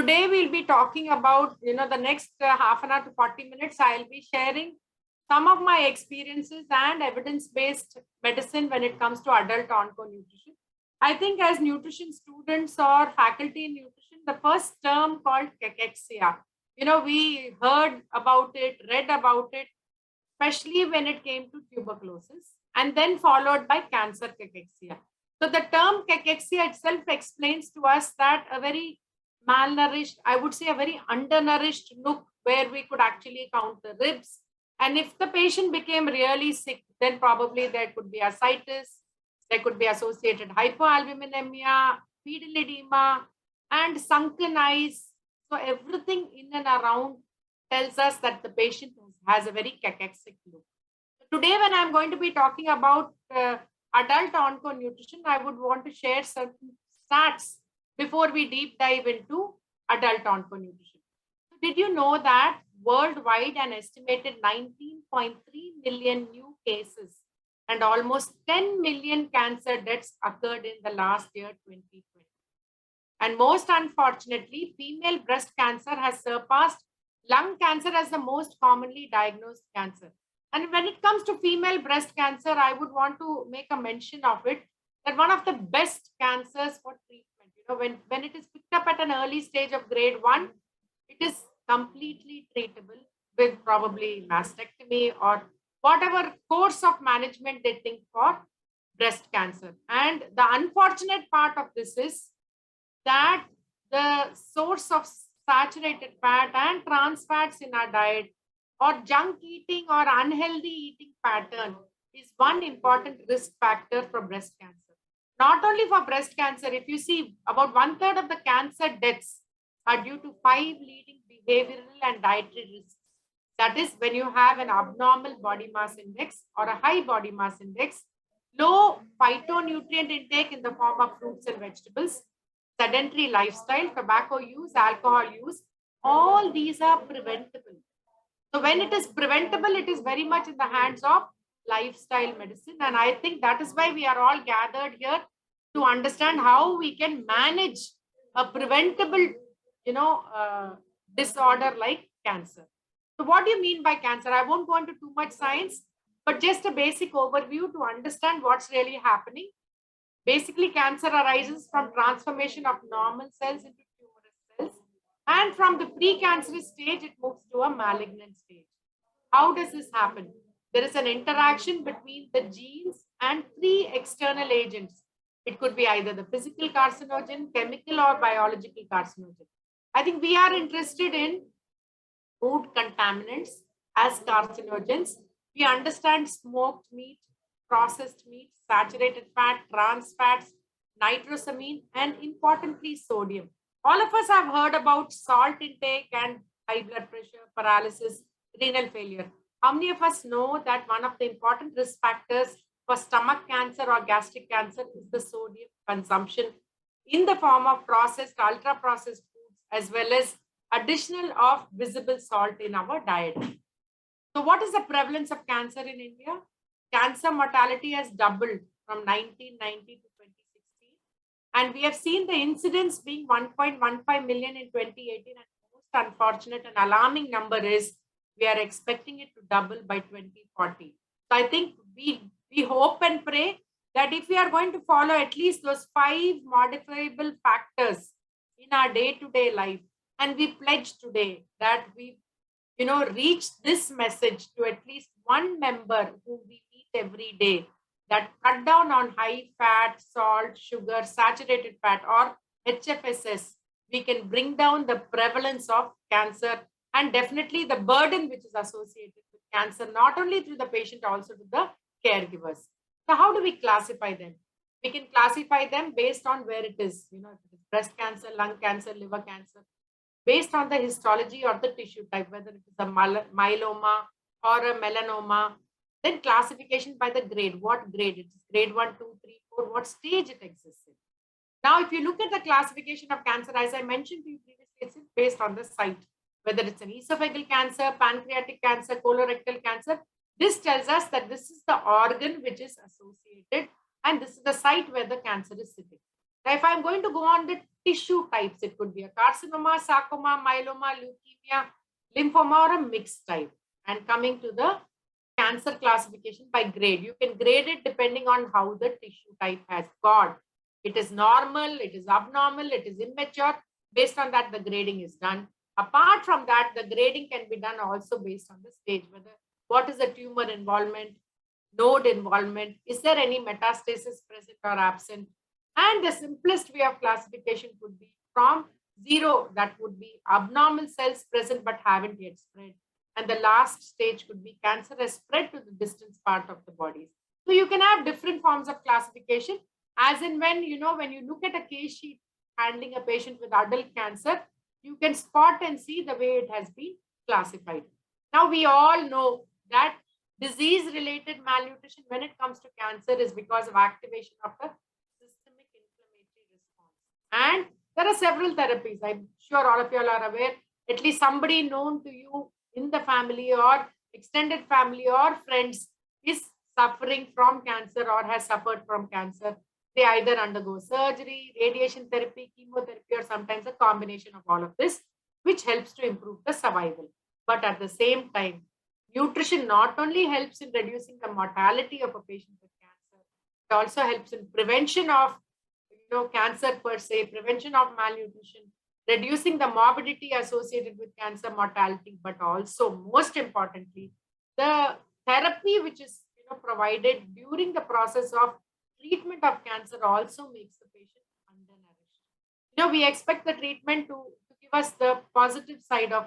Today we'll be talking about, the next half an hour to 40 minutes, I'll be sharing some of my experiences and evidence-based medicine when it comes to adult onco-nutrition. I think as nutrition students or faculty in nutrition, the first term called cachexia, we heard about it, read about it, especially when it came to tuberculosis, and then followed by cancer cachexia. So the term cachexia itself explains to us that a very malnourished, I would say a very undernourished nook where we could actually count the ribs. And if the patient became really sick, then probably there could be ascites, there could be associated hypoalbuminemia, fetal edema, and sunken eyes. So everything in and around tells us that the patient has a very cachexic look. Today, when I'm going to be talking about adult onco-nutrition, I would want to share certain stats before we deep dive into adult onco-nutrition. So did you know that worldwide an estimated 19.3 million new cases and almost 10 million cancer deaths occurred in the last year, 2020? And most unfortunately, female breast cancer has surpassed lung cancer as the most commonly diagnosed cancer. And when it comes to female breast cancer, I would want to make a mention of it, that one of the best cancers for treatment, when it is picked up at an early stage of grade 1, it is completely treatable with probably mastectomy or whatever course of management they think for breast cancer. And the unfortunate part of this is that the source of saturated fat and trans fats in our diet or junk eating or unhealthy eating pattern is one important risk factor for breast cancer. Not only for breast cancer, if you see about 1/3 of the cancer deaths are due to 5 leading behavioral and dietary risks. That is when you have an abnormal body mass index or a high body mass index, low phytonutrient intake in the form of fruits and vegetables, sedentary lifestyle, tobacco use, alcohol use, all these are preventable. So when it is preventable, it is very much in the hands of lifestyle medicine. And I think that is why we are all gathered here to understand how we can manage a preventable, disorder like cancer. So what do you mean by cancer? I won't go into too much science, but just a basic overview to understand what's really happening. Basically, cancer arises from transformation of normal cells into tumorous cells. And from the precancerous stage, it moves to a malignant stage. How does this happen? There is an interaction between the genes and 3 external agents. It could be either the physical carcinogen, chemical or biological carcinogen. I think we are interested in food contaminants as carcinogens. We understand smoked meat, processed meat, saturated fat, trans fats, nitrosamine, and importantly, sodium. All of us have heard about salt intake and high blood pressure, paralysis, renal failure. How many of us know that one of the important risk factors for stomach cancer or gastric cancer is the sodium consumption in the form of processed, ultra-processed foods, as well as additional of visible salt in our diet. So what is the prevalence of cancer in India? Cancer mortality has doubled from 1990 to 2016. And we have seen the incidence being 1.15 million in 2018. And the most unfortunate and alarming number is we are expecting it to double by 2040. So I think we hope and pray that if we are going to follow at least those 5 modifiable factors in our day-to-day life, and we pledge today that we reach this message to at least one member who we meet every day, that cut down on high fat, salt, sugar, saturated fat or HFSS, we can bring down the prevalence of cancer and definitely the burden which is associated with cancer, not only through the patient, also to the caregivers. So how do we classify them? We can classify them based on where it is, if it is breast cancer, lung cancer, liver cancer, based on the histology or the tissue type, whether it is a myeloma or a melanoma. Then classification by the grade, what grade it is, grade 1, 2, 3, 4, what stage it exists in. Now, if you look at the classification of cancer, as I mentioned to you previously, it's based on the site, whether it's an esophageal cancer, pancreatic cancer, colorectal cancer. This tells us that this is the organ which is associated and this is the site where the cancer is sitting. Now, if I'm going to go on the tissue types. It could be a carcinoma, sarcoma, myeloma, leukemia, lymphoma, or a mixed type. And coming to the cancer classification by grade, you can grade it depending on how the tissue type has got. It is normal, it is abnormal, it is immature. Based on that, the grading is done. Apart from that, the grading can be done also based on the stage, whether what is the tumor involvement, node involvement, is there any metastasis present or absent. And the simplest way of classification could be from 0, that would be abnormal cells present but haven't yet spread. And the last stage could be cancer has spread to the distant part of the body. So you can have different forms of classification, as in when you look at a case sheet handling a patient with adult cancer, you can spot and see the way it has been classified. Now we all know that disease-related malnutrition when it comes to cancer is because of activation of the systemic inflammatory response. And there are several therapies. I'm sure all of you all are aware, at least somebody known to you in the family or extended family or friends is suffering from cancer or has suffered from cancer. They either undergo surgery, radiation therapy, chemotherapy, or sometimes a combination of all of this, which helps to improve the survival. But at the same time, nutrition not only helps in reducing the mortality of a patient with cancer, it also helps in prevention of cancer per se, prevention of malnutrition, reducing the morbidity associated with cancer mortality, but also most importantly, the therapy which is provided during the process of treatment of cancer also makes the patient undernourished. We expect the treatment to give us the positive side of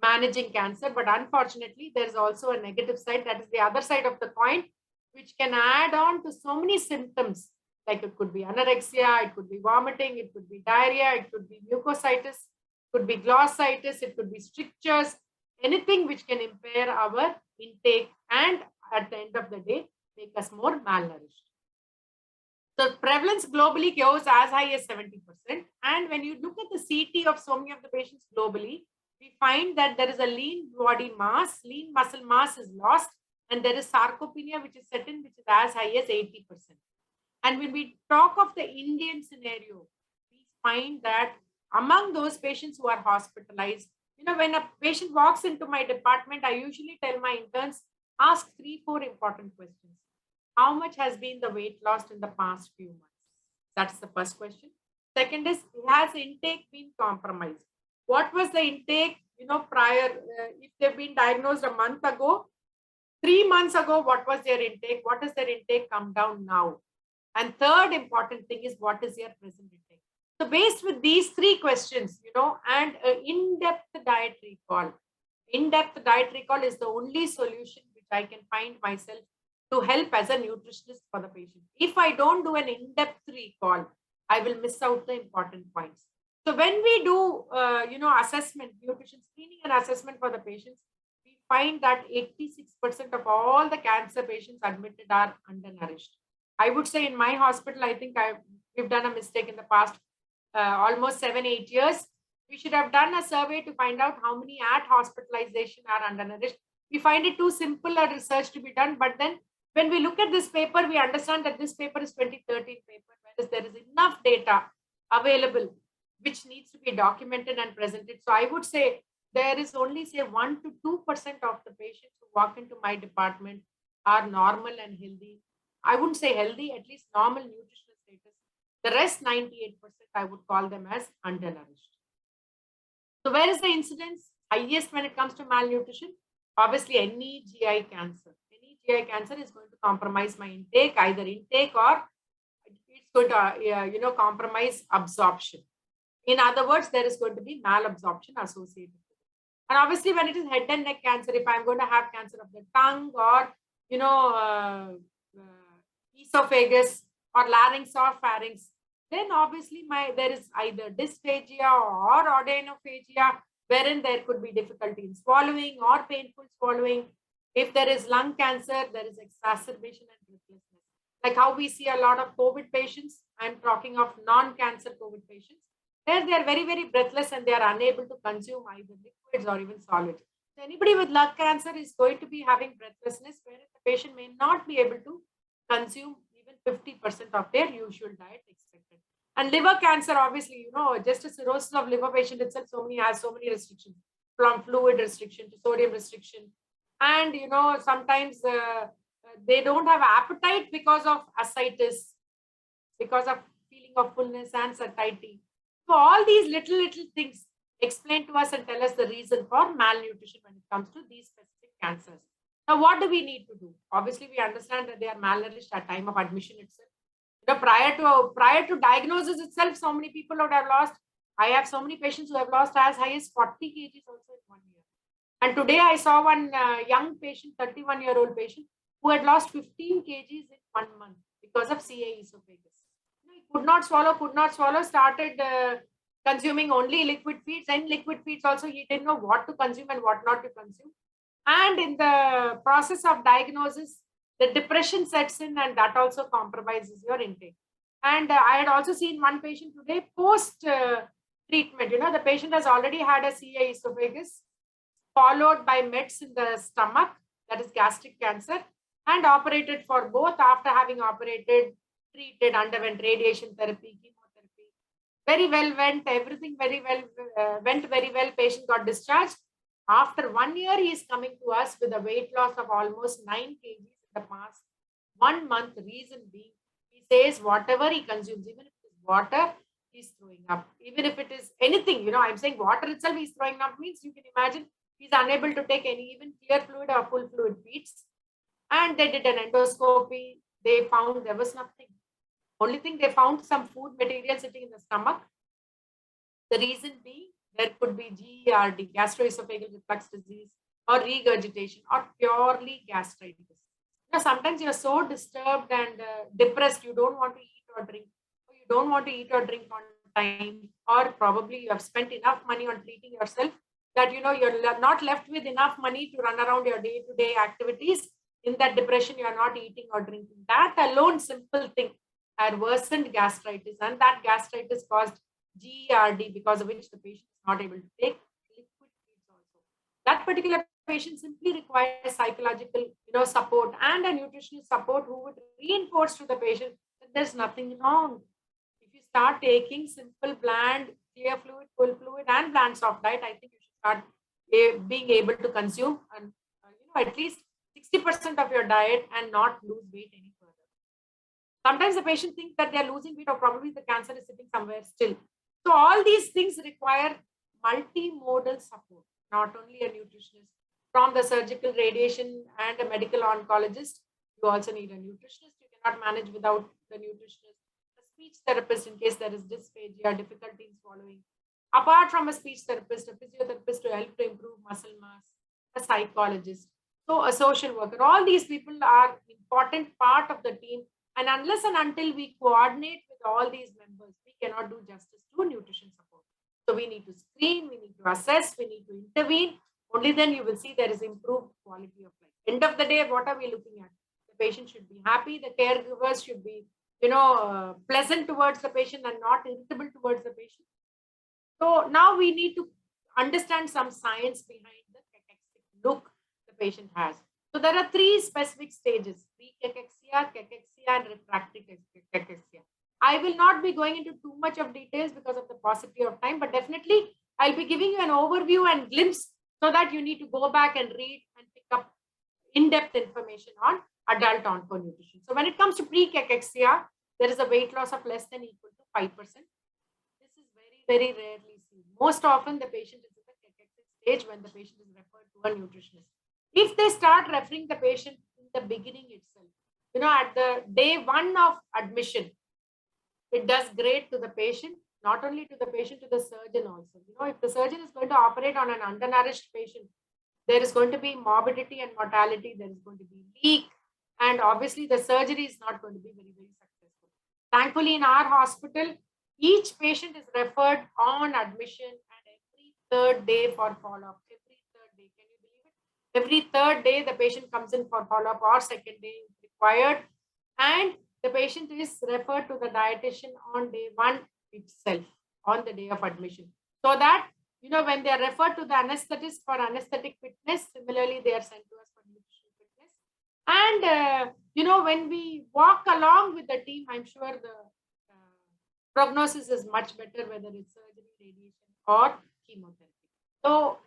managing cancer, but unfortunately, there is also a negative side, that is the other side of the coin, which can add on to so many symptoms. Like it could be anorexia, it could be vomiting, it could be diarrhea, it could be mucositis, it could be glossitis, it could be strictures, anything which can impair our intake and at the end of the day, make us more malnourished. So prevalence globally goes as high as 70%. And when you look at the CT of so many of the patients globally, we find that there is a lean body mass, lean muscle mass is lost, and there is sarcopenia which is set in, which is as high as 80%. And when we talk of the Indian scenario, we find that among those patients who are hospitalized, when a patient walks into my department, I usually tell my interns, ask 3-4 important questions. How much has been the weight lost in the past few months? That's the first question. Second is, has intake been compromised? What was the intake, prior, if they've been diagnosed a month ago, 3 months ago, what was their intake? What has their intake come down now? And third important thing is, what is your present intake? So based with these 3 questions, and in-depth diet recall. In-depth diet recall is the only solution which I can find myself to help as a nutritionist for the patient. If I don't do an in-depth recall, I will miss out the important points. So when we do, assessment, nutrition screening and assessment for the patients, we find that 86% of all the cancer patients admitted are undernourished. I would say in my hospital, I think we've done a mistake in the past almost 7-8 years. We should have done a survey to find out how many at hospitalization are undernourished. We find it too simple a research to be done, but then when we look at this paper, we understand that this paper is 2013 paper, whereas there is enough data available which needs to be documented and presented. So I would say there is only 1 to 2% of the patients who walk into my department are normal and healthy. I wouldn't say healthy, at least normal nutritional status. The rest 98%, I would call them as undernourished. So where is the incidence highest when it comes to malnutrition? Obviously, any GI cancer. Any GI cancer is going to compromise my intake, either intake or it's going to compromise absorption. In other words, there is going to be malabsorption associated with it. And obviously, when it is head and neck cancer, if I'm going to have cancer of the tongue or esophagus or larynx or pharynx, then obviously there is either dysphagia or odynophagia, wherein there could be difficulty in swallowing or painful swallowing. If there is lung cancer, there is exacerbation and breathlessness. Like how we see a lot of COVID patients, I'm talking of non-cancer COVID patients, where they are very, very breathless and they are unable to consume either liquids or even solids. So anybody with lung cancer is going to be having breathlessness, where the patient may not be able to consume even 50% of their usual diet expected. And liver cancer, obviously, just a cirrhosis of liver patient itself, has so many restrictions, from fluid restriction to sodium restriction. And, sometimes they don't have appetite because of ascites, because of feeling of fullness and satiety. So all these little things explain to us and tell us the reason for malnutrition when it comes to these specific cancers. Now, what do we need to do? Obviously, we understand that they are malnourished at time of admission itself. Prior to diagnosis itself, so many people would have lost. I have so many patients who have lost as high as 40 kgs also in 1 year. And today I saw one young patient, 31-year-old patient, who had lost 15 kgs in 1 month because of CA esophagus. He could not swallow, started consuming only liquid feeds, and liquid feeds also he didn't know what to consume and what not to consume. And in the process of diagnosis, the depression sets in, and that also compromises your intake. And I had also seen one patient today post treatment. The patient has already had a CA esophagus, followed by mets in the stomach, that is gastric cancer, and operated for both. After having operated, treated, underwent radiation therapy, chemotherapy. Very well went, everything went very well. Patient got discharged. After 1 year, he is coming to us with a weight loss of almost 9 kgs in the past 1 month. Reason being, he says whatever he consumes, even if it is water, he's throwing up. Even if it is anything, I'm saying water itself, he's throwing up, means you can imagine he's unable to take any even clear fluid or full fluid feeds. And they did an endoscopy. They found there was nothing. Only thing, they found some food material sitting in the stomach. The reason being, there could be GERD, gastroesophageal reflux disease, or regurgitation, or purely gastritis. Sometimes you're so disturbed and depressed, you don't want to eat or drink, or you don't want to eat or drink on time, or probably you have spent enough money on treating yourself that you're not left with enough money to run around your day-to-day activities. In that depression, you are not eating or drinking. That alone, simple thing, had worsened gastritis, and that gastritis caused GERD, because of which the patient is not able to take liquid feeds also. That particular patient simply requires psychological support and a nutritional support who would reinforce to the patient that there's nothing wrong. If you start taking simple, bland, clear fluid, full fluid, and bland soft diet, I think you should start being able to consume and at least 60% of your diet and not lose weight any further. Sometimes the patient thinks that they are losing weight, or probably the cancer is sitting somewhere still. So all these things require multimodal support, not only a nutritionist. From the surgical, radiation, and a medical oncologist, you also need a nutritionist. You cannot manage without the nutritionist. A speech therapist in case there is dysphagia, difficulty in swallowing. Apart from a speech therapist, a physiotherapist to help to improve muscle mass, a psychologist, so a social worker. All these people are important part of the team. And unless and until we coordinate with all these members, we cannot do justice to nutrition support. So we need to screen, we need to assess, we need to intervene. Only then you will see there is improved quality of life. End of the day, what are we looking at? The patient should be happy. The caregivers should be, pleasant towards the patient and not irritable towards the patient. So now we need to understand some science behind the cachexic look the patient has. So there are 3 specific stages: pre-cachexia, cachexia, and refractory cachexia. I will not be going into too much of details because of the paucity of time, but definitely I'll be giving you an overview and glimpse so that you need to go back and read and pick up in-depth information on adult onconutrition. So when it comes to pre-cachexia, there is a weight loss of less than equal to 5%. This is very, very rarely seen. Most often the patient is in the cachexic stage when the patient is referred to a nutritionist. If they start referring the patient in the beginning itself, at the day 1 of admission, it does great to the patient, not only to the patient, to the surgeon also. If the surgeon is going to operate on an undernourished patient, there is going to be morbidity and mortality, there is going to be leak, and obviously the surgery is not going to be very, very successful. Thankfully, in our hospital, each patient is referred on admission and every 3rd day for follow-up. Every 3rd day, can you believe it? Every 3rd day, the patient comes in for follow-up, or 2nd day is required, and the patient is referred to the dietitian on day 1 itself, on the day of admission. So that, when they are referred to the anesthetist for anesthetic fitness, similarly, they are sent to us for nutritional fitness. And, when we walk along with the team, I'm sure the prognosis is much better, whether it's surgery, radiation, or chemotherapy. So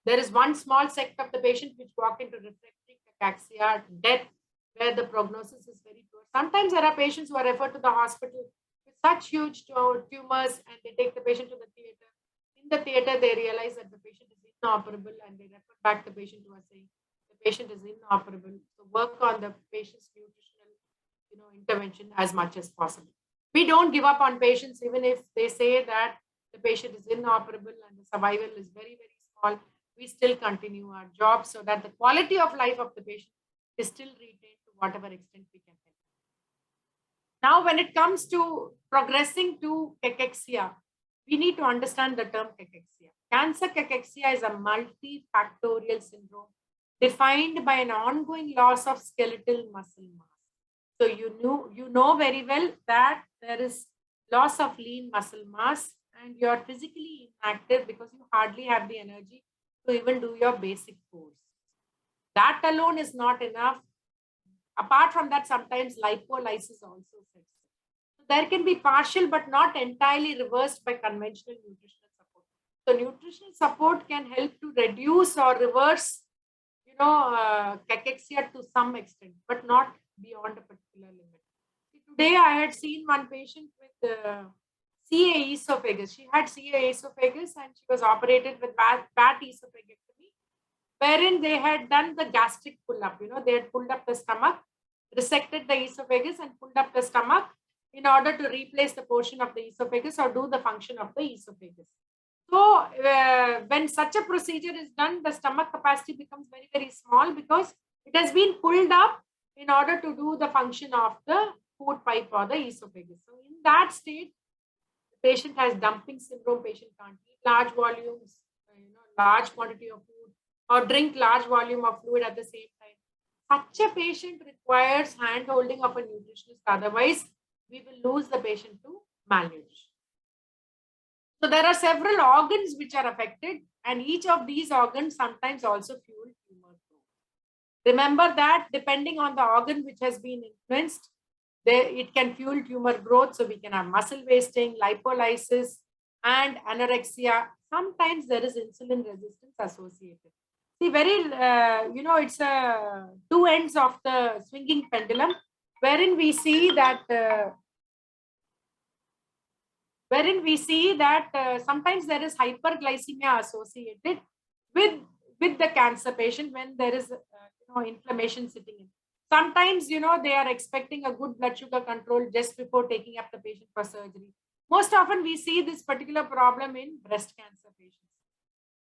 there is one small sect of the patient which walk into refractory cachexia, death, where the prognosis is very poor. Sometimes there are patients who are referred to the hospital with such huge tumors, and they take the patient to the theater. In the theater, they realize that the patient is inoperable, and they refer back the patient to us saying the patient is inoperable. So work on the patient's nutritional, intervention as much as possible. We don't give up on patients even if they say that the patient is inoperable and the survival is very, very small. We still continue our job so that the quality of life of the patient is still retained to whatever extent we can help. Now, when it comes to progressing to cachexia, we need to understand the term cachexia. Cancer cachexia is a multifactorial syndrome defined by an ongoing loss of skeletal muscle mass. So you know very well that there is loss of lean muscle mass and you are physically inactive because you hardly have the energy to even do your basic course. That alone is not enough. Apart from that, sometimes lipolysis also sets in. So there can be partial but not entirely reversed by conventional nutritional support. So nutritional support can help to reduce or reverse, cachexia to some extent, but not beyond a particular limit. Today, I had seen one patient with CA esophagus. She had CA esophagus and she was operated with bad esophagectomy, wherein they had done the gastric pull-up. They had pulled up the stomach, resected the esophagus and pulled up the stomach in order to replace the portion of the esophagus or do the function of the esophagus. So when such a procedure is done, the stomach capacity becomes very, very small because it has been pulled up in order to do the function of the food pipe or the esophagus. So in that state, the patient has dumping syndrome. Patient can't eat large volumes, large quantity of food or drink large volume of fluid at the same time. Such a patient requires hand holding of a nutritionist. Otherwise, we will lose the patient to malnutrition. So there are several organs which are affected, and each of these organs sometimes also fuel tumor growth. Remember that depending on the organ which has been influenced, it can fuel tumor growth. So we can have muscle wasting, lipolysis, and anorexia. Sometimes there is insulin resistance associated. See, it's two ends of the swinging pendulum, wherein we see that sometimes there is hyperglycemia associated with the cancer patient when there is inflammation sitting in. Sometimes they are expecting a good blood sugar control just before taking up the patient for surgery. Most often we see this particular problem in breast cancer patients.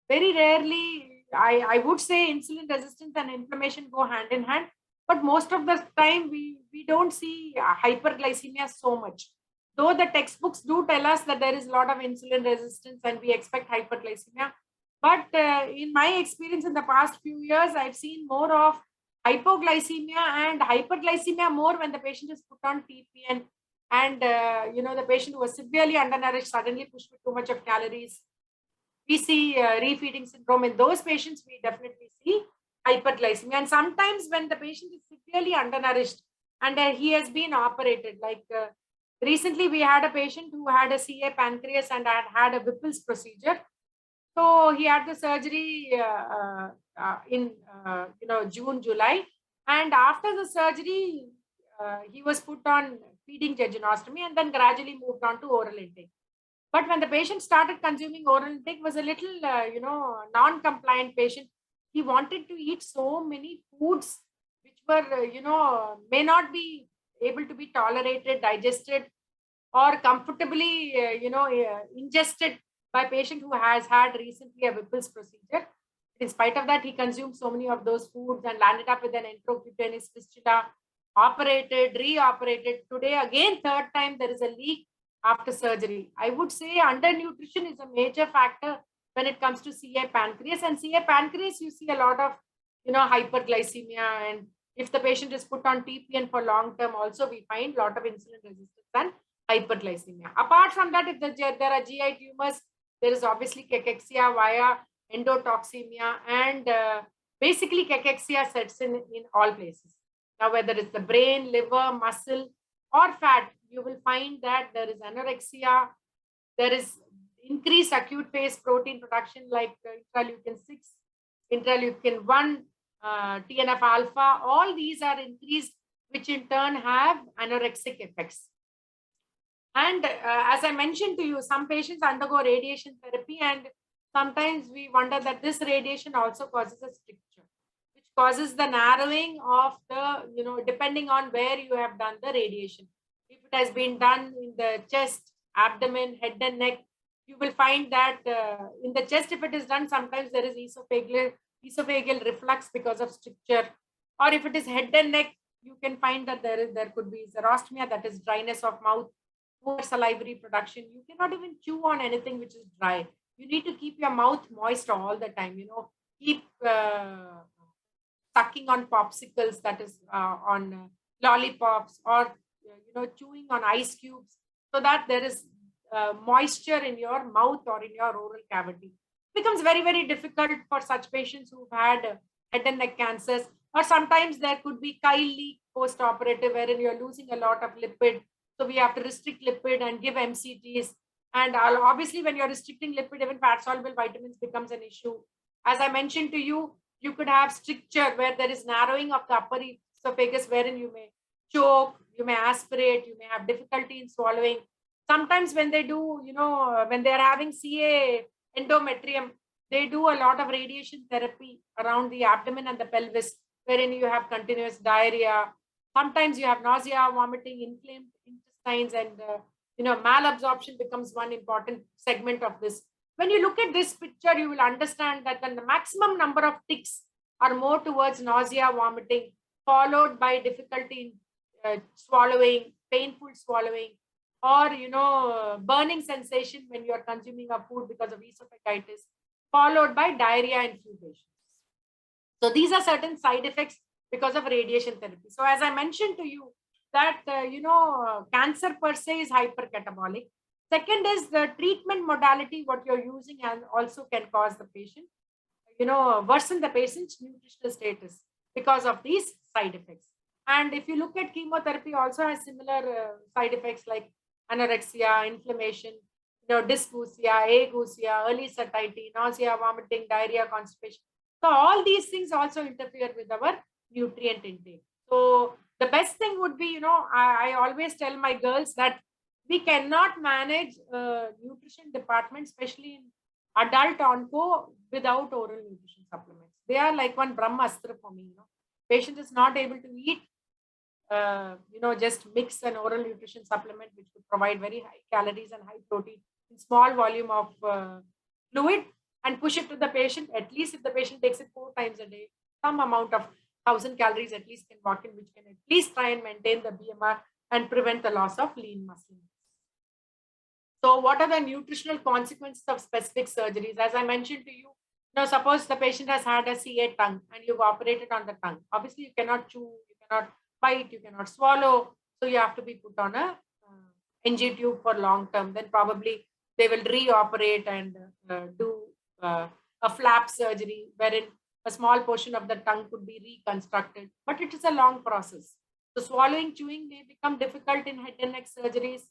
Very rarely, I would say insulin resistance and inflammation go hand in hand, but most of the time we don't see hyperglycemia so much. Though the textbooks do tell us that there is a lot of insulin resistance and we expect hyperglycemia. But in my experience in the past few years, I've seen more of hypoglycemia and hyperglycemia more when the patient is put on TPN and, the patient who was severely undernourished suddenly pushed with too much of calories. We see refeeding syndrome. In those patients, we definitely see hyperglycemia. And sometimes when the patient is severely undernourished and he has been operated, like recently, we had a patient who had a CA pancreas and had a Whipple's procedure. So he had the surgery in June, July, and after the surgery, he was put on feeding genostomy and then gradually moved on to oral intake. But when the patient started consuming oral intake, was a little non-compliant patient. He wanted to eat so many foods which were may not be able to be tolerated, digested, or comfortably, ingested by a patient who has had recently a Whipple's procedure. In spite of that, he consumed so many of those foods and landed up with an enterocutaneous fistula, operated, reoperated. Today, again, third time, there is a leak after surgery. I would say undernutrition is a major factor when it comes to CA pancreas. And CA pancreas, you see a lot of, hyperglycemia. And if the patient is put on TPN for long term, also we find a lot of insulin resistance and hyperglycemia. Apart from that, if there are GI tumors, there is obviously cachexia via endotoxemia, and basically cachexia sets in all places. Now, whether it's the brain, liver, muscle, or fat, you will find that there is anorexia, there is increased acute phase protein production like interleukin 6, interleukin 1, TNF alpha. All these are increased, which in turn have anorexic effects. And as I mentioned to you, some patients undergo radiation therapy, and sometimes we wonder that this radiation also causes a stricture, which causes the narrowing of the, depending on where you have done the radiation. If it has been done in the chest, abdomen, head and neck, you will find that in the chest, if it is done, sometimes there is esophageal reflux because of stricture. Or if it is head and neck, you can find that there could be xerostomia, that is dryness of mouth, poor salivary production. You cannot even chew on anything which is dry. You need to keep your mouth moist all the time. Keep sucking on popsicles, that is on lollipops, or chewing on ice cubes, so that there is moisture in your mouth or in your oral cavity. It becomes very, very difficult for such patients who've had head and neck cancers, or sometimes there could be chyle leak post-operative, wherein you're losing a lot of lipid. So we have to restrict lipid and give MCTs. And obviously, when you're restricting lipid, even fat-soluble vitamins becomes an issue. As I mentioned to you, you could have stricture where there is narrowing of the upper esophagus, wherein you may choke, you may aspirate, you may have difficulty in swallowing. Sometimes when they do, when they're having CA endometrium, they do a lot of radiation therapy around the abdomen and the pelvis, wherein you have continuous diarrhea. Sometimes you have nausea, vomiting, inflamed intestines, and malabsorption becomes one important segment of this. When you look at this picture, you will understand that the maximum number of tics are more towards nausea, vomiting, followed by difficulty in swallowing, painful swallowing, or burning sensation when you are consuming a food because of esophagitis, followed by diarrhea in few patients. So these are certain side effects because of radiation therapy. So as I mentioned to you that cancer per se is hypercatabolic. Second is the treatment modality, what you're using, and also can cause the patient, worsen the patient's nutritional status because of these side effects. And if you look at chemotherapy, also has similar side effects like anorexia, inflammation, dysgeusia, ageusia, early satiety, nausea, vomiting, diarrhea, constipation. So all these things also interfere with our nutrient intake. So the best thing would be, I always tell my girls that we cannot manage nutrition department, especially in adult onco, without oral nutrition supplements. They are like one brahmastra for me. Patient is not able to eat, just mix an oral nutrition supplement which would provide very high calories and high protein in small volume of fluid, and push it to the patient. At least if the patient takes it 4 times a day, some amount of 1,000 calories at least can walk in, which can at least try and maintain the BMR and prevent the loss of lean muscle. So what are the nutritional consequences of specific surgeries? As I mentioned to you, suppose the patient has had a CA tongue and you've operated on the tongue. Obviously, you cannot chew, you cannot bite, you cannot swallow. So you have to be put on a NG tube for long term. Then probably they will reoperate and do a flap surgery, wherein a small portion of the tongue could be reconstructed. But it is a long process. So swallowing, chewing may become difficult in head and neck surgeries.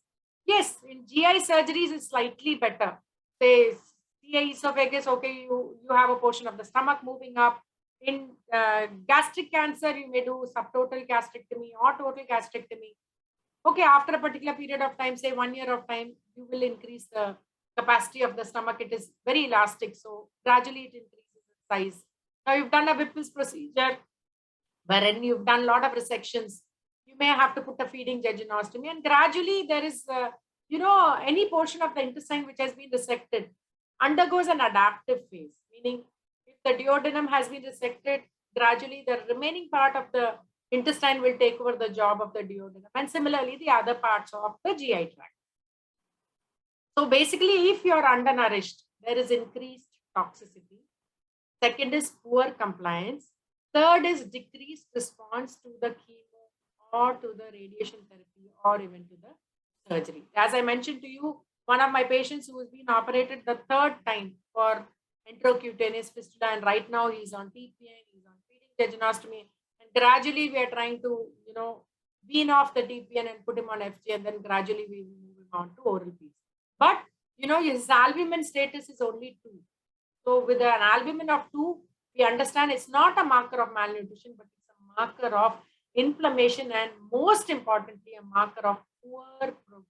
Yes, in GI surgeries is slightly better. Say CA esophagus, okay, you have a portion of the stomach moving up. In gastric cancer, you may do subtotal gastrectomy or total gastrectomy. Okay, after a particular period of time, say 1 year of time, you will increase the capacity of the stomach. It is very elastic, so gradually it increases its size. Now you've done a Whipple's procedure, wherein you've done a lot of resections. You may have to put a feeding jejunostomy, and gradually there is, any portion of the intestine which has been resected undergoes an adaptive phase, meaning if the duodenum has been resected, gradually the remaining part of the intestine will take over the job of the duodenum, and similarly the other parts of the GI tract. So basically, if you are undernourished, there is increased toxicity. Second is poor compliance. Third is decreased response to the chemo or to the radiation therapy or even to the surgery. As I mentioned to you, one of my patients who has been operated the 3rd time for intracutaneous fistula, and right now he's on TPN, he's on feeding jejunostomy, and gradually we are trying to, wean off the TPN and put him on FG, and then gradually we will move him on to oral piece. But his albumin status is only 2. So with an albumin of 2, we understand it's not a marker of malnutrition, but it's a marker of inflammation, and most importantly, a marker of poor prognosis.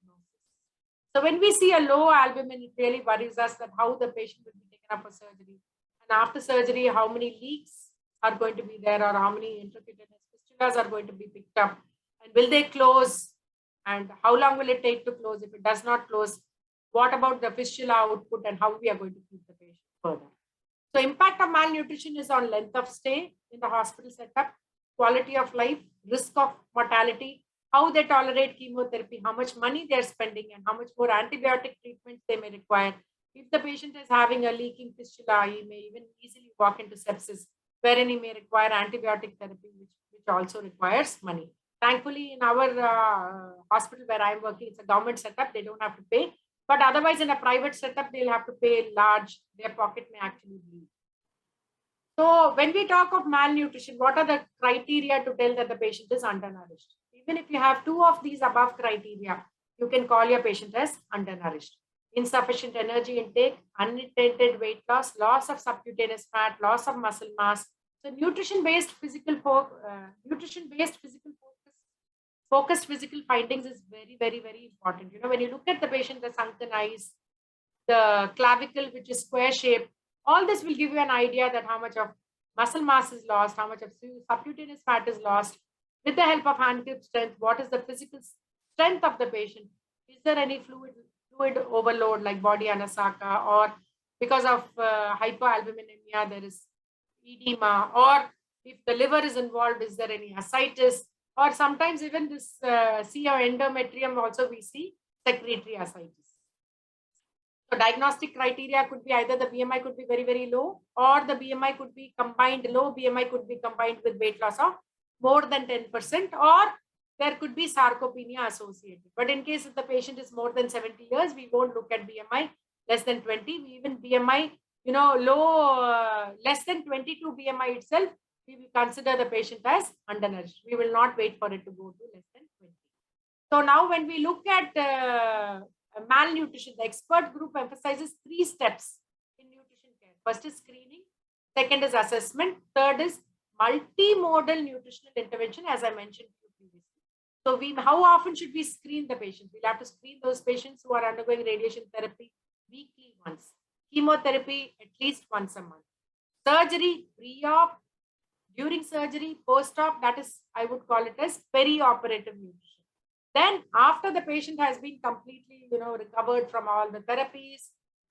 So when we see a low albumin, it really worries us that how the patient will be taken up for surgery. And after surgery, how many leaks are going to be there, or how many intracutaneous fistulas are going to be picked up, and will they close, and how long will it take to close? If it does not close, what about the fistula output, and how we are going to keep the patient further? So impact of malnutrition is on length of stay in the hospital setup, quality of life, risk of mortality, how they tolerate chemotherapy, how much money they're spending, and how much more antibiotic treatments they may require. If the patient is having a leaking fistula, he may even easily walk into sepsis, wherein he may require antibiotic therapy, which also requires money. Thankfully, in our hospital where I'm working, it's a government setup, they don't have to pay. But otherwise, in a private setup, they'll have to pay large. Their pocket may actually bleed. So when we talk of malnutrition, what are the criteria to tell that the patient is undernourished? Even if you have 2 of these above criteria, you can call your patient as undernourished. Insufficient energy intake, unintended weight loss, loss of subcutaneous fat, loss of muscle mass. So nutrition-based physical focused physical findings is very, very, very important. When you look at the patient, the sunken eyes, the clavicle, which is square shaped, all this will give you an idea that how much of muscle mass is lost, how much of subcutaneous fat is lost. With the help of hand grip strength, what is the physical strength of the patient? Is there any fluid overload like body anasaka, or because of hypoalbuminemia, there is edema, or if the liver is involved, is there any ascites? Or sometimes even this sea or endometrium also we see secretory ascites. So diagnostic criteria could be either the BMI could be very, very low, or the BMI could be combined, low BMI could be combined with weight loss of more than 10%, or there could be sarcopenia associated. But in case if the patient is more than 70 years, we won't look at BMI less than 20. We even BMI, low, less than 22 BMI itself, we will consider the patient as undernourished. We will not wait for it to go to less than 20. So now when we look at malnutrition, the expert group emphasizes 3 steps in nutrition care. First is screening, second is assessment, third is multimodal nutritional intervention, as I mentioned previously. So how often should we screen the patient? We'll have to screen those patients who are undergoing radiation therapy weekly once, chemotherapy at least once a month, surgery, pre-op, during surgery, post-op, that is, I would call it as peri-operative nutrition. Then after the patient has been completely, recovered from all the therapies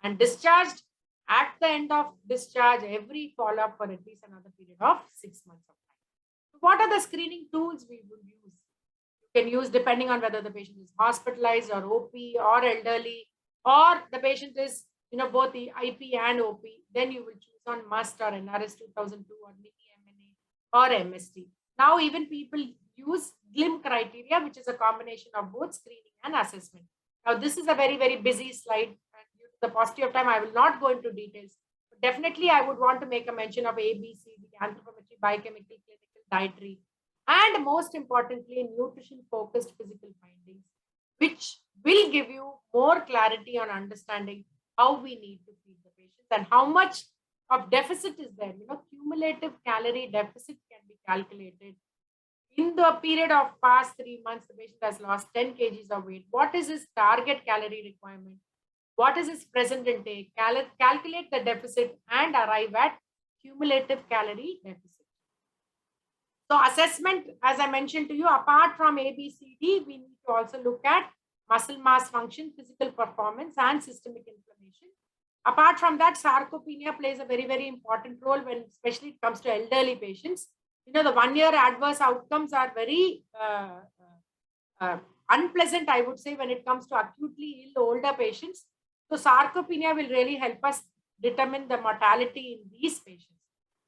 and discharged, at the end of discharge, every follow-up for at least another period of 6 months of time. So what are the screening tools we would use? You can use depending on whether the patient is hospitalized or OP or elderly, or the patient is, both the IP and OP. Then you will choose on MUST or NRS 2002 or MINI-MNA or MST. Now even people use GLIM criteria, which is a combination of both screening and assessment. Now this is a very, very busy slide, and due to the paucity of time, I will not go into details. But definitely, I would want to make a mention of ABC, the anthropometry, biochemical, clinical, dietary, and most importantly, nutrition-focused physical findings, which will give you more clarity on understanding how we need to feed the patients and how much of deficit is there. Cumulative calorie deficit can be calculated. In the period of past 3 months, the patient has lost 10 kgs of weight. What is his target calorie requirement? What is his present intake? Calculate the deficit and arrive at cumulative calorie deficit. So assessment, as I mentioned to you, apart from ABCD, we need to also look at muscle mass function, physical performance, and systemic inflammation. Apart from that, sarcopenia plays a very, very important role when especially it comes to elderly patients. The 1-year adverse outcomes are very unpleasant, I would say, when it comes to acutely ill older patients. So sarcopenia will really help us determine the mortality in these patients.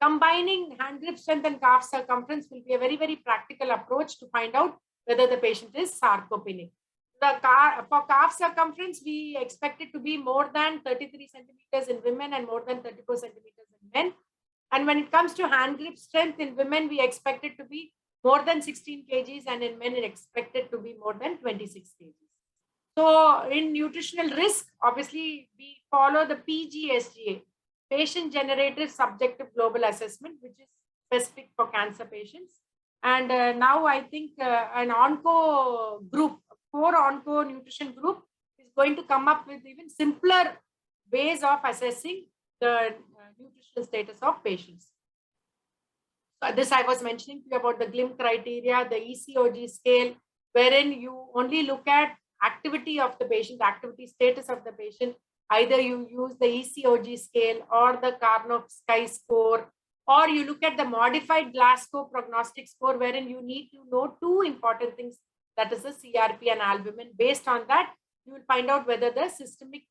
Combining hand grip strength and calf circumference will be a very, very practical approach to find out whether the patient is sarcopenic. For calf circumference, we expect it to be more than 33 centimeters in women and more than 34 centimeters in men. And when it comes to hand grip strength in women, we expect it to be more than 16 kgs, and in men, it expected to be more than 26 kgs. So in nutritional risk, obviously, we follow the PGSGA, patient-generated subjective global assessment, which is specific for cancer patients. And now I think an onco group, core onco nutrition group, is going to come up with even simpler ways of assessing the nutritional status of patients. So this I was mentioning to you about the GLIM criteria, the ECOG scale, wherein you only look at activity of the patient, activity status of the patient. Either you use the ECOG scale or the Karnov-Sky score, or you look at the modified Glasgow prognostic score, wherein you need to know two important things, that is the CRP and albumin. Based on that, you will find out whether the systemic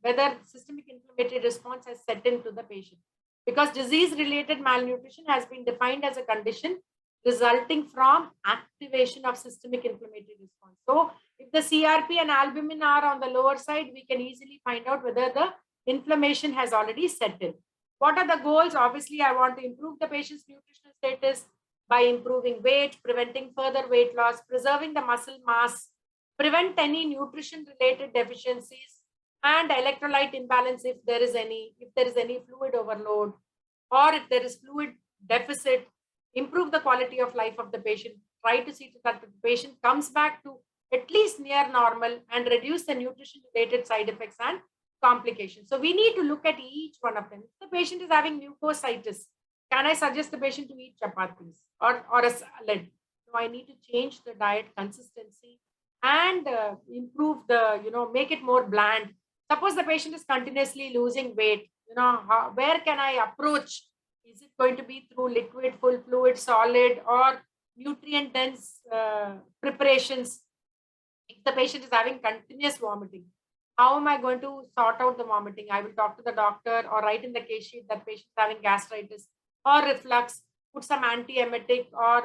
inflammatory response has set into the patient. Because disease-related malnutrition has been defined as a condition resulting from activation of systemic inflammatory response. So if the CRP and albumin are on the lower side, we can easily find out whether the inflammation has already set in. What are the goals? Obviously, I want to improve the patient's nutritional status by improving weight, preventing further weight loss, preserving the muscle mass, prevent any nutrition-related deficiencies, and electrolyte imbalance if there is any fluid overload, or if there is fluid deficit. Improve the quality of life of the patient. Try to see that the patient comes back to at least near normal and reduce the nutrition-related side effects and complications. So we need to look at each one of them. If the patient is having mucositis, can I suggest the patient to eat chapatis or a salad? So I need to change the diet consistency and improve the, make it more bland. Suppose the patient is continuously losing weight, where can I approach? Is it going to be through liquid, full fluid, solid, or nutrient dense preparations? If the patient is having continuous vomiting, how am I going to sort out the vomiting? I will talk to the doctor or write in the case sheet that patient is having gastritis or reflux, put some anti-emetic or,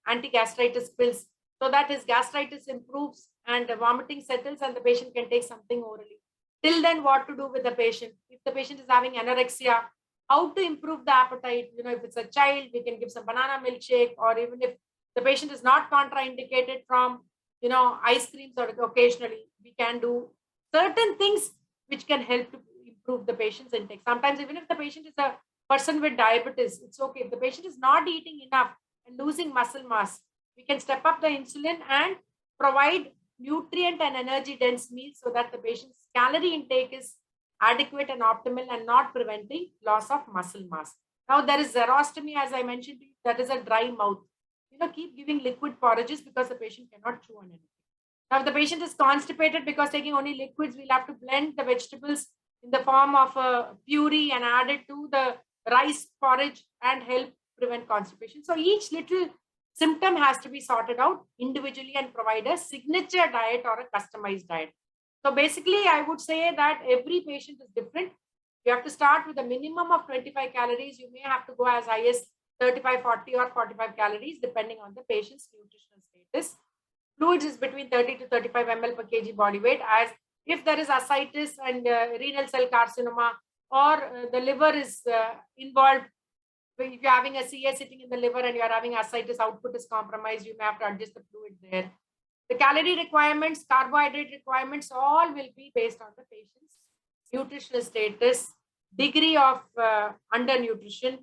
anti-gastritis pills so that his gastritis improves and the vomiting settles and the patient can take something orally. Till then, what to do with the patient? If the patient is having anorexia, how to improve the appetite? If it's a child, we can give some banana milkshake, or even if the patient is not contraindicated from, ice creams, or occasionally we can do certain things which can help to improve the patient's intake. Sometimes even if the patient is a person with diabetes, it's okay. If the patient is not eating enough and losing muscle mass, we can step up the insulin and provide nutrient and energy dense meals so that the patient's calorie intake is adequate and optimal and not preventing loss of muscle mass. Now there is xerostomy, as I mentioned to you, that is a dry mouth. Keep giving liquid porridges because the patient cannot chew on anything. Now if the patient is constipated because taking only liquids, we'll have to blend the vegetables in the form of a puree and add it to the rice porridge and help prevent constipation. So each little symptom has to be sorted out individually and provide a signature diet or a customized diet. So basically, I would say that every patient is different. You have to start with a minimum of 25 calories. You may have to go as high as 35, 40 or 45 calories depending on the patient's nutritional status. Fluids is between 30 to 35 ml per kg body weight. As if there is ascites and renal cell carcinoma, or the liver is involved, if you're having a CA sitting in the liver and you're having ascites, output is compromised, you may have to adjust the fluid there. The calorie requirements, carbohydrate requirements, all will be based on the patient's nutritional status, degree of undernutrition,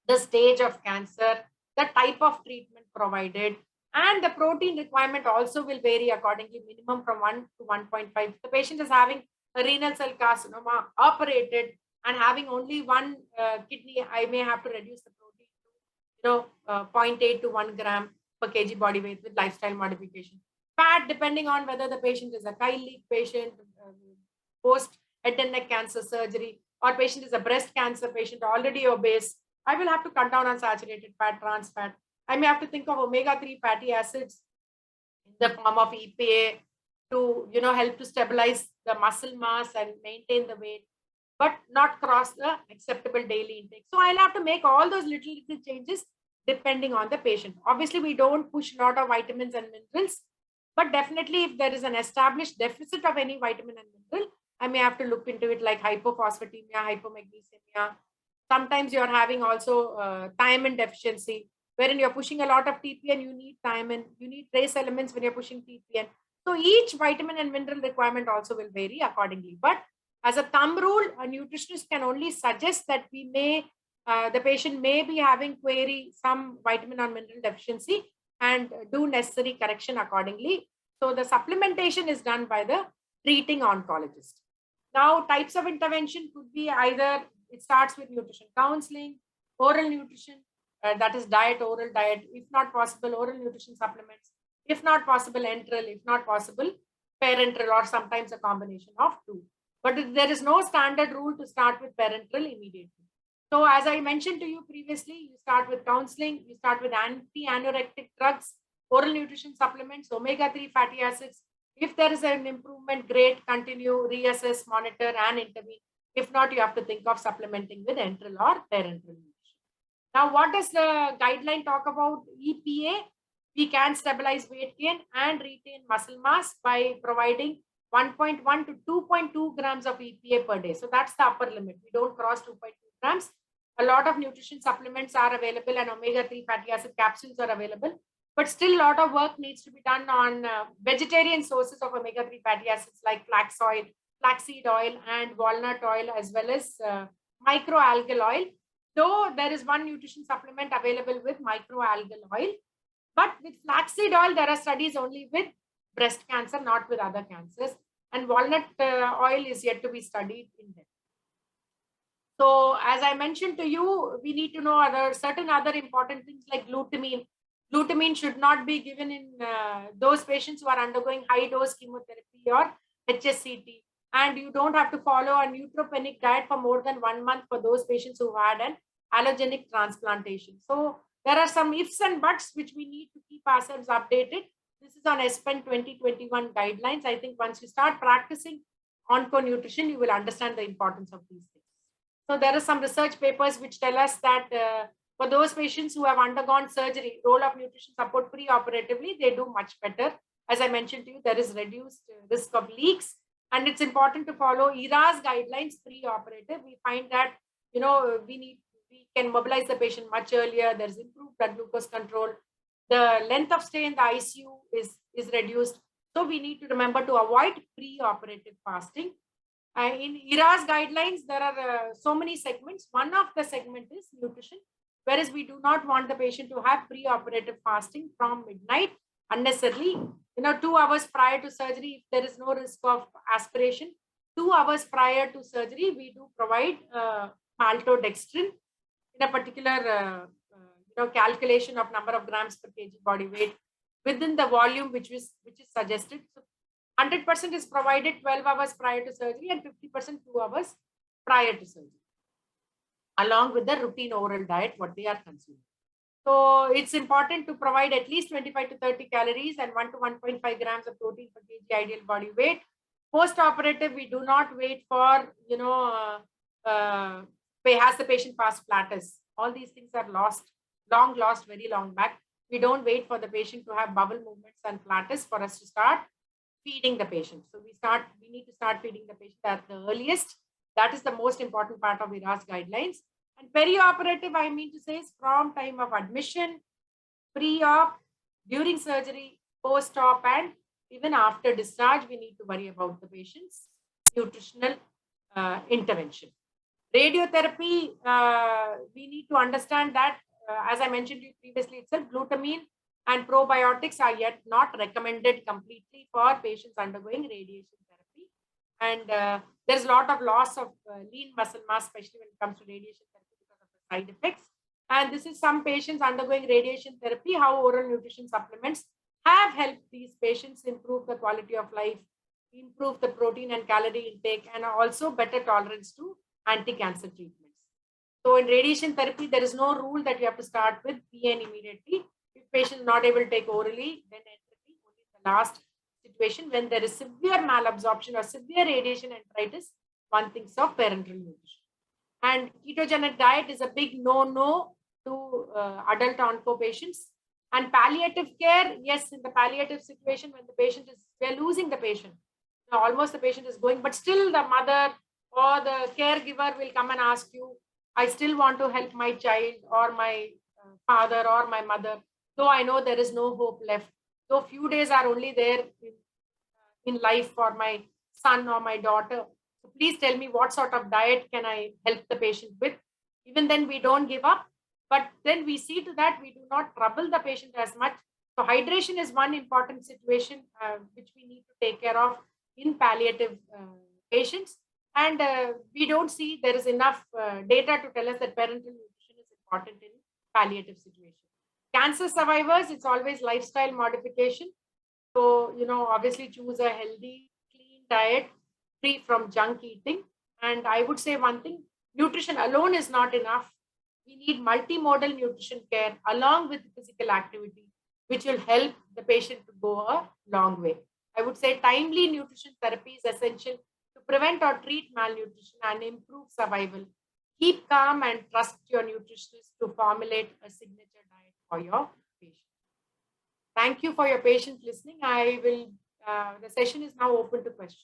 the stage of cancer, the type of treatment provided, and the protein requirement also will vary accordingly, minimum from 1 to 1.5. If the patient is having a renal cell carcinoma, operated, and having only one kidney, I may have to reduce the protein to 0.8 to 1 gram per kg body weight with lifestyle modification. Fat, depending on whether the patient is a chyle leak patient, post head and neck cancer surgery, or patient is a breast cancer patient already obese, I will have to cut down on saturated fat, trans fat. I may have to think of omega-3 fatty acids in the form of EPA to help to stabilize the muscle mass and maintain the weight, but not cross the acceptable daily intake. So I'll have to make all those little changes depending on the patient. Obviously, we don't push a lot of vitamins and minerals, but definitely if there is an established deficit of any vitamin and mineral, I may have to look into it, like hypophosphatemia, hypomagnesemia. Sometimes you're having also thiamine deficiency, wherein you're pushing a lot of TPN, you need thiamine, you need trace elements when you're pushing TPN. So each vitamin and mineral requirement also will vary accordingly. But as a thumb rule, a nutritionist can only suggest that the patient may be having some vitamin or mineral deficiency, and do necessary correction accordingly. So the supplementation is done by the treating oncologist. Now, types of intervention could be either, it starts with nutrition counseling, oral nutrition, that is oral diet, if not possible, oral nutrition supplements, if not possible, enteral, if not possible, parenteral, or sometimes a combination of two. But there is no standard rule to start with parenteral immediately. So as I mentioned to you previously, you start with counseling, you start with anti-anorectic drugs, oral nutrition supplements, omega-3 fatty acids. If there is an improvement, great, continue, reassess, monitor, and intervene. If not, you have to think of supplementing with enteral or parenteral nutrition. Now, what does the guideline talk about EPA? We can stabilize weight gain and retain muscle mass by providing 1.1 to 2.2 grams of EPA per day. So that's the upper limit. We don't cross 2.2 grams. A lot of nutrition supplements are available and omega-3 fatty acid capsules are available. But still, a lot of work needs to be done on vegetarian sources of omega-3 fatty acids like flaxseed oil, and walnut oil, as well as microalgal oil. Though there is one nutrition supplement available with microalgal oil, but with flaxseed oil, there are studies only with breast cancer, not with other cancers. And walnut oil is yet to be studied in them. So as I mentioned to you, we need to know certain other important things like glutamine. Glutamine should not be given in those patients who are undergoing high dose chemotherapy or HSCT. And you don't have to follow a neutropenic diet for more than 1 month for those patients who had an allogenic transplantation. So there are some ifs and buts which we need to keep ourselves updated. This is on ESPEN 2021 guidelines. I think once you start practicing onco-nutrition, you will understand the importance of these things. So there are some research papers which tell us that for those patients who have undergone surgery, role of nutrition support pre-operatively, they do much better. As I mentioned to you, there is reduced risk of leaks, and it's important to follow ERA's guidelines pre-operative. We find that, we can mobilize the patient much earlier. There's improved blood glucose control. The length of stay in the ICU is reduced. So we need to remember to avoid pre-operative fasting. In ERA's guidelines, there are so many segments. One of the segment is nutrition, whereas we do not want the patient to have pre-operative fasting from midnight unnecessarily. 2 hours prior to surgery, if there is no risk of aspiration, 2 hours prior to surgery, we do provide maltodextrin in a particular calculation of number of grams per kg body weight within the volume which is suggested. So 100% is provided 12 hours prior to surgery and 50% 2 hours prior to surgery, along with the routine oral diet, what they are consuming. So it's important to provide at least 25 to 30 calories and 1 to 1.5 grams of protein per kg ideal body weight. Post-operative, we do not wait for, has the patient passed platters. All these things are long lost very long back. We don't wait for the patient to have bowel movements and platters for us to start feeding the patient. So we need to start feeding the patient at the earliest. That is the most important part of ERA's guidelines. And peri-operative, I mean to say, is from time of admission, pre-op, during surgery, post-op, and even after discharge, we need to worry about the patient's nutritional intervention. Radiotherapy, we need to understand that, as I mentioned to you previously itself, glutamine and probiotics are yet not recommended completely for patients undergoing radiation therapy. And there's a lot of loss of lean muscle mass, especially when it comes to radiation therapy because of the side effects. And this is some patients undergoing radiation therapy, how oral nutrition supplements have helped these patients improve the quality of life, improve the protein and calorie intake, and also better tolerance to anti-cancer treatments. So in radiation therapy, there is no rule that you have to start with PN immediately. If patient is not able to take orally, then enteral only the last situation when there is severe malabsorption or severe radiation enteritis, one thinks of parenteral nutrition. And ketogenic diet is a big no-no to adult onco patients. And palliative care, yes, in the palliative situation, when the patient is, we're losing the patient. Almost the patient is going, but still the mother or the caregiver will come and ask you, I still want to help my child or my father or my mother, though I know there is no hope left, though few days are only there in life for my son or my daughter. So please tell me what sort of diet can I help the patient with. Even then, we don't give up, but then we see to that we do not trouble the patient as much. So hydration is one important situation which we need to take care of in palliative patients. And we don't see there is enough data to tell us that parental nutrition is important in palliative situation. Cancer survivors, it's always lifestyle modification. So, obviously choose a healthy, clean diet, free from junk eating. And I would say one thing, nutrition alone is not enough. We need multimodal nutrition care along with physical activity, which will help the patient to go a long way. I would say timely nutrition therapy is essential to prevent or treat malnutrition and improve survival. Keep calm and trust your nutritionist to formulate a signature diet for your patient. Thank you for your patient listening. The session is now open to questions.